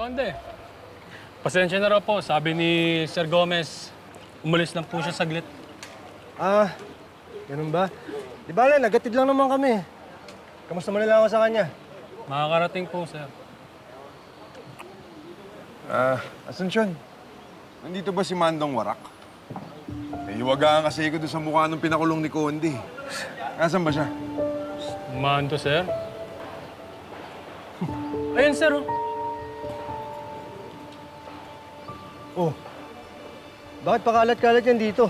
Konde, pasensya na raw po. Sabi ni Sir Gomez, umalis lang po siya saglit. Ah, ganun ba? Di ba, nagatid lang naman kami. Kamusta mo nila ako sa kanya? Makakarating po, sir. Asunsyon, nandito ba si Mandong Warak? Eh, hiwagaan kasi ko doon sa mukha ng pinakulong ni Kondi. Nasaan ba siya? Mando, sir. Ayun, sir. Oh, bakit pakalat-kalat yan dito?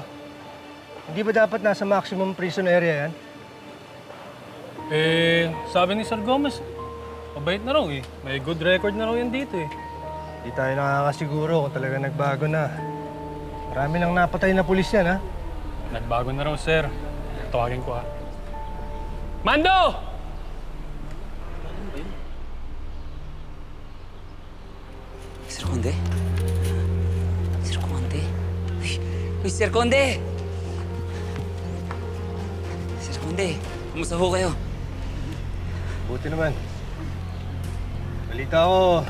Hindi ba dapat nasa maximum prison area yan? Eh, sabi ni Sir Gomez, mabait na raw eh. May good record na raw yan dito eh. Hindi tayo nakakasiguro kung talaga nagbago na. Marami nang napatay na pulis yan, ha? Nagbago na raw, sir. Tawagin ko ha. Mando! Sir Conde? Sir Conde? Uy, Sir Conde! Sir Conde, kumusta ho kayo? Buti naman. Balita ko,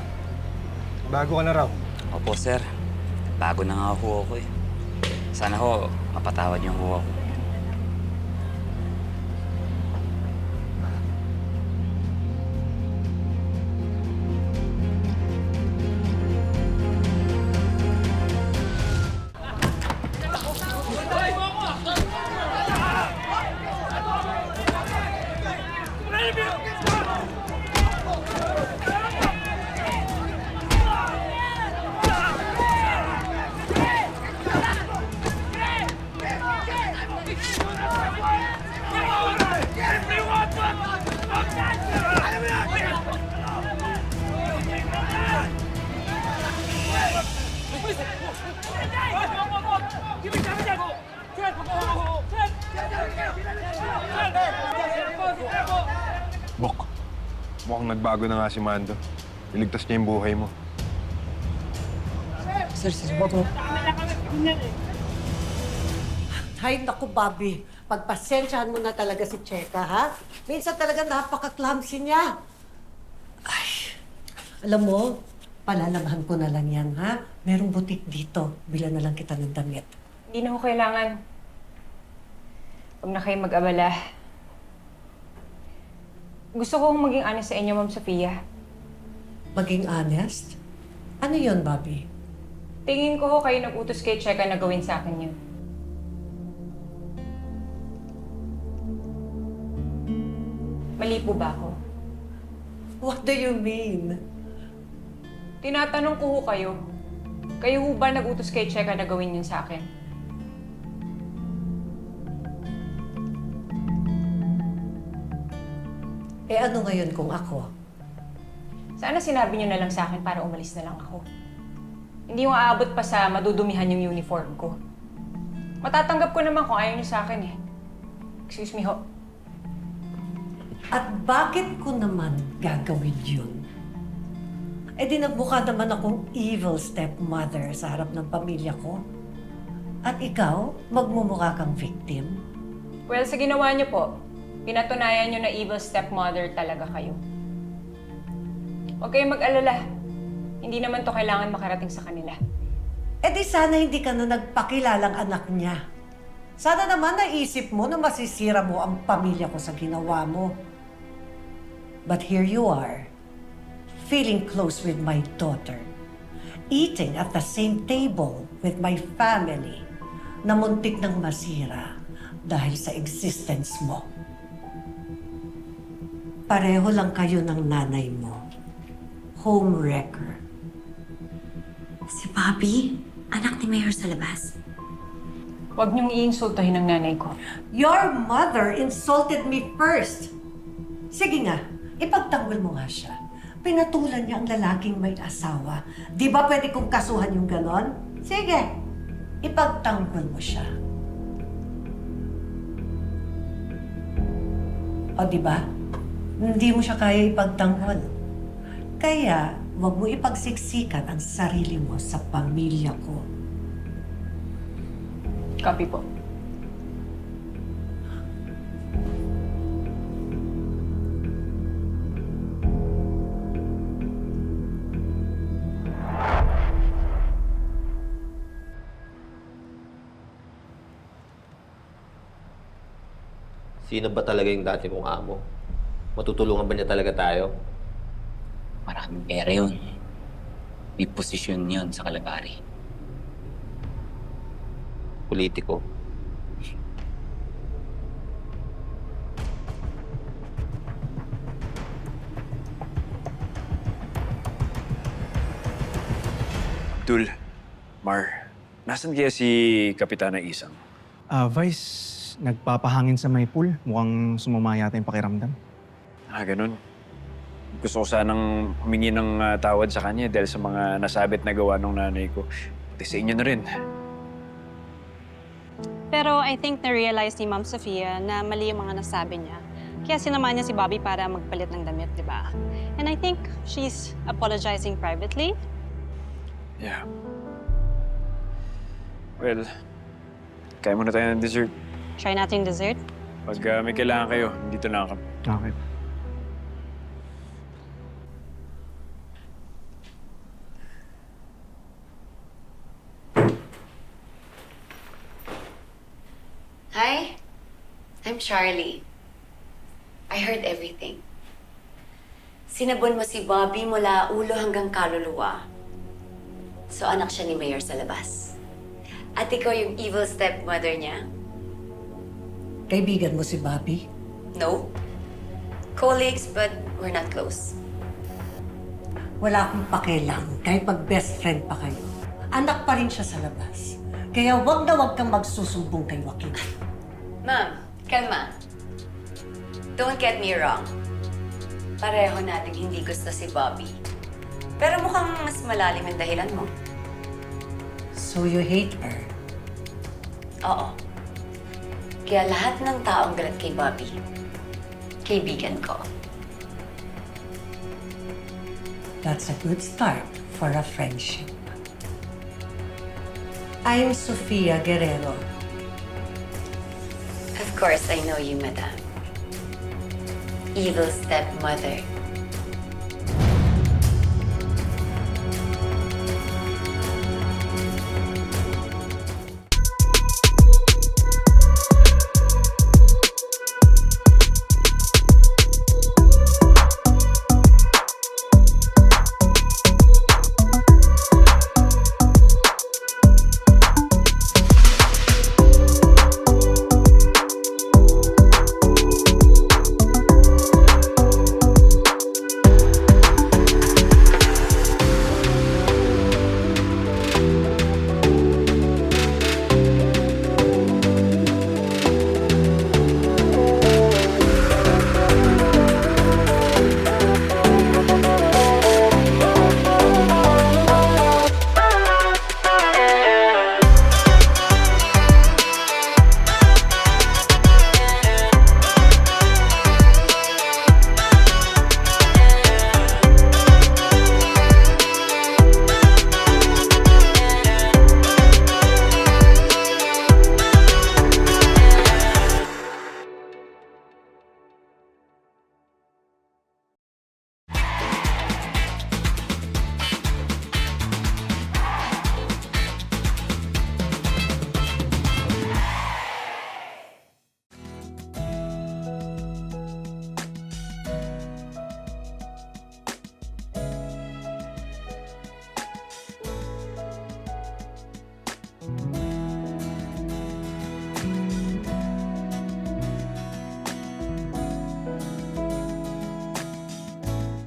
bago ka na raw. Opo, sir. Bago na nga ho ako eh. Sana ho, mapatawad niyo ho ako. Bok, mukhang nagbago na nga si Mando. Iligtas niya yung buhay mo. Sir, po. Ay, naku, Bobby. Pagpasensyahan mo na talaga si Cheka, ha? Minsan talaga napaka-clumsy niya. Ay, alam mo, palalamahan ko na lang yan, ha? Merong butik dito. Bilan na lang kita ng damit. Hindi na ho kailangan. Huwag na kayo mag-abala. Gusto kong maging honest sa inyo, Ma'am Sofia. Maging honest? Ano yon, Bobby? Tingin ko ho kayo nag-utos kay Cheka na gawin sa akin yun. Mali po ba ako? What do you mean? Tinatanong ko ho kayo. Kayo ho ba nag-utos kay Cheka na gawin yun sa akin? Eh ano ngayon kung ako? Sana sinabi niyo na lang sa akin para umalis na lang ako. Hindi yung aabot pa sa madudumihan yung uniform ko. Matatanggap ko naman kung ayaw niyo sa akin eh. Excuse me ho. At bakit ko naman gagawin yun? Eh di nagmukha naman akong evil stepmother sa harap ng pamilya ko. At ikaw, magmumukha kang victim. Well, sa ginawa niyo po, pinatunayan niyo na evil stepmother talaga kayo. Huwag kayong mag-alala. Hindi naman to kailangan makarating sa kanila. Eh di sana hindi ka na nagpakilalang anak niya. Sana naman naisip mo na masisira mo ang pamilya ko sa ginawa mo. But here you are, feeling close with my daughter, eating at the same table with my family, na muntik ng masira dahil sa existence mo. Pareho lang kayo ng nanay mo. Homewrecker. Si Bobby, anak ni Mayor sa labas. Huwag niyong iinsultahin ang nanay ko. Your mother insulted me first. Sige nga, ipagtanggol mo nga siya. Pinatulan niya ang lalaking may asawa. Di ba pwede kong kasuhan yung ganon? Sige, ipagtanggol mo siya. O di ba? Hindi mo siya kaya ipagtanggol. Kaya, huwag mo ipagsiksikan ang sarili mo sa pamilya ko. Copy po. Sino ba talaga yung dati mong amo? Matutulungan ba niya talaga tayo? Maraming pera yun. May posisyon yun sa Kalabari. Politiko. Abdul, Mar, nasan kaya si Kapitana Isang? Vice, nagpapahangin sa may pool. Mukhang sumama yata yung pakiramdam. Ganun. Gusto ko sanang humingi ng tawad sa kanya dahil sa mga nasabit na gawa ng nanay ko. Pati sa inyo na rin. Pero I think na-realize ni Ma'am Sofia na mali yung mga nasabi niya. Kaya sinama niya si Bobby para magpalit ng damit, di ba? And I think she's apologizing privately. Yeah. Well, kaya muna tayo ng dessert. Try natin yung dessert. Pag may kailangan kayo, dito lang kami. Okay. Hi, I'm Charlie. I heard everything. Sinabon mo si Bobby mula ulo hanggang kaluluwa. So anak siya ni Mayor sa labas. At ikaw yung evil stepmother niya? Kaibigan mo si Bobby? No. Colleagues, but we're not close. Wala akong pakialam kahit mag-best friend pa kayo. Anak pa rin siya sa labas. Kaya wag na wag kang magsusumbong kay Joaquin. Ma'am, kalma. Don't get me wrong. Pareho nating hindi gusto si Bobby. Pero mukhang mas malalim ang dahilan mo. So you hate her? Oo. Kaya lahat ng taong galit kay Bobby, kaibigan ko. That's a good start for a friendship. I'm Sofia Guerrero. Of course, I know you, madam. Evil stepmother.